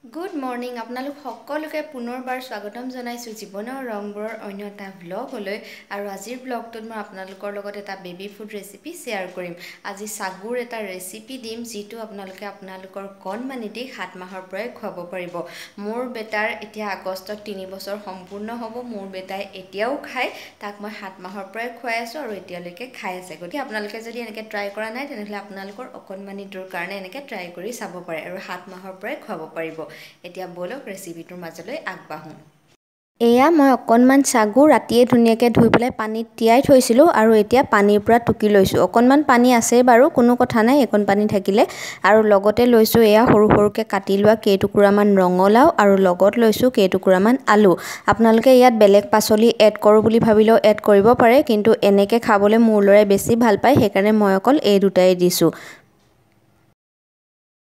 Good morning আপোনালোক সকলোকে পুনৰবাৰ স্বাগতম জনাইছোঁ জীৱনৰ ৰংবোৰৰ অন্য এটা ব্লগলৈ আৰু আজিৰ ব্লগটোত মই আপোনালোকৰ লগত এটা বেবী ফুড ৰেচিপি শ্বেয়াৰ কৰিম। আজি সাগুৰ এটা ৰেচিপি দিম যিটো আপোনালোকৰ কণমানিতেই 7 মাহৰ পৰাই খুৱাব পাৰিব। মোৰ বেটাৰ এতিয়া আগষ্টত 3 বছৰ সম্পূৰ্ণ হ'ব। মোৰ বেটাই এতিয়াও খায়, তাক মই 7 মাহৰ পৰাই খুৱাই আছোঁ আৰু এতিয়ালৈকে খাই আছে। গতিকে আপোনালোকে যদি এনেকৈ ট্ৰাই কৰা নাই তেনেহ'লে আপোনালোকৰ অকণমানিটোৰ কাৰণে এনেকৈ ট্ৰাই কৰি চাব পাৰে আৰু 7 মাহৰ পৰাই খুৱাব পাৰিব। এতিয়া বলক ৰেচিপিটোৰ মাজলৈ আগবাঢ়োঁ। এয়া মই অকণমান সাগু ৰাতিয়ে ধুনীয়াকৈ ধুই পেলাই পানীত তিয়াই থৈছিলোঁ আৰু এতিয়া পানীৰ পৰা টুকি লৈছোঁ। অকণমান পানী আছেই বাৰু, কোনো কথা নাই এইকণ পানী থাকিলে। আৰু লগতে লৈছোঁ এয়া সৰু সৰুকৈ কাটি লোৱা কেইটুকুৰামান ৰঙালাও আৰু লগত লৈছোঁ কেইটুকুৰামান আলু। আপোনালোকে ইয়াত বেলেগ পাচলি এড কৰোঁ বুলি ভাবিলেও এড কৰিব পাৰে, কিন্তু এনেকৈ খাবলৈ মোৰ ল'ৰাই বেছি ভাল পায়, সেইকাৰণে মই অকল এই দুটাই দিছোঁ।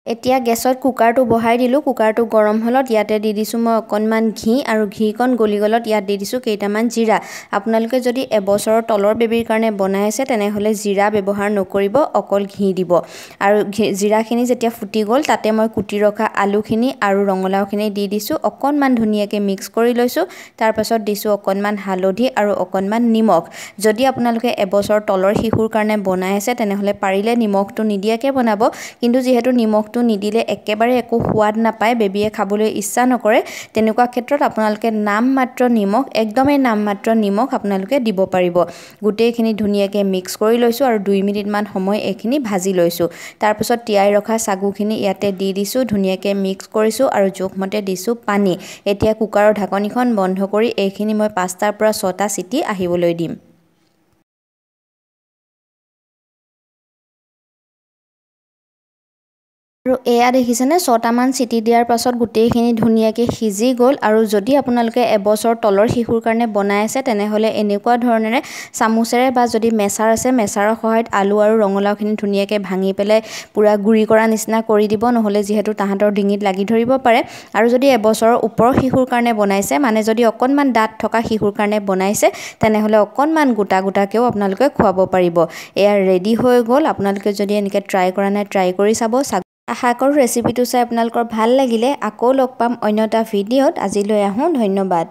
এতিয়া গেছত কুকাৰটো বহাই দিলোঁ। কুকাৰটো গৰম হ'লত ইয়াতে দি দিছোঁ মই অকণমান ঘি আৰু ঘিকণ গলি গ'লত ইয়াত দি দিছোঁ কেইটামান জিৰা। আপোনালোকে যদি এবছৰৰ তলৰ বেবীৰ কাৰণে বনাই আছে তেনেহ'লে জিৰা ব্যৱহাৰ নকৰিব, অকল ঘি দিব। আৰু জিৰাখিনি যেতিয়া ফুটি গ'ল তাতে মই কুটি ৰখা আলুখিনি আৰু ৰঙালাওখিনি দি দিছোঁ। অকণমান ধুনীয়াকৈ মিক্স কৰি লৈছোঁ। তাৰপাছত দিছোঁ অকণমান হালধি আৰু অকণমান নিমখ। যদি আপোনালোকে এবছৰৰ তলৰ শিশুৰ কাৰণে বনাই আছে তেনেহ'লে পাৰিলে নিমখটো নিদিয়াকৈ বনাব, কিন্তু যিহেতু নিমখটো নিদিলে একেবাৰে একো সোৱাদ নাপায়, বেবীয়ে খাবলৈ ইচ্ছা নকৰে, তেনেকুৱা ক্ষেত্ৰত আপোনালোকে নামমাত্ৰ নিমখ, একদমেই নামমাত্ৰ নিমখ আপোনালোকে দিব পাৰিব। গোটেইখিনি ধুনীয়াকৈ মিক্স কৰি লৈছোঁ আৰু 2 মিনিটমান সময় এইখিনি ভাজি লৈছোঁ। তাৰপিছত তিয়াই ৰখা সাগুখিনি ইয়াতে দি দিছোঁ, ধুনীয়াকৈ মিক্স কৰিছোঁ আৰু জোখমতে দিছোঁ পানী। এতিয়া কুকাৰৰ ঢাকনিখন বন্ধ কৰি এইখিনি মই 5টাৰ পৰা 6টা চিটি আহিবলৈ দিম। আৰু এয়া দেখিছেনে 6টামান চিটি দিয়াৰ পাছত গোটেইখিনি ধুনীয়াকৈ সিজি গ'ল। আৰু যদি আপোনালোকে এবছৰ তলৰ শিশুৰ কাৰণে বনাই আছে তেনেহ'লে এনেকুৱা ধৰণেৰে চামুচেৰে বা যদি মেচাৰ আছে মেচাৰৰ সহায়ত আলু আৰু ৰঙালাওখিনি ধুনীয়াকৈ ভাঙি পেলাই পূৰা গুড়ি কৰা নিচিনা কৰি দিব, নহ'লে যিহেতু তাহাঁতৰ ডিঙিত লাগি ধৰিব পাৰে। আৰু যদি এবছৰৰ ওপৰৰ শিশুৰ কাৰণে বনাইছে, মানে যদি অকণমান দাঁত থকা শিশুৰ কাৰণে বনাইছে তেনেহ'লে অকণমান গোটা গোটাকৈও আপোনালোকে খুৱাব পাৰিব। এয়া ৰেডি হৈ গ'ল। আপোনালোকে যদি এনেকৈ ট্ৰাই কৰা নাই ট্ৰাই কৰি চাব। আশা কৰোঁ ৰেচিপিটো চাই আপোনালোকৰ ভাল লাগিলে। আকৌ লগ পাম অন্য এটা ভিডিঅ'ত। আজিলৈ আহোঁ, ধন্যবাদ।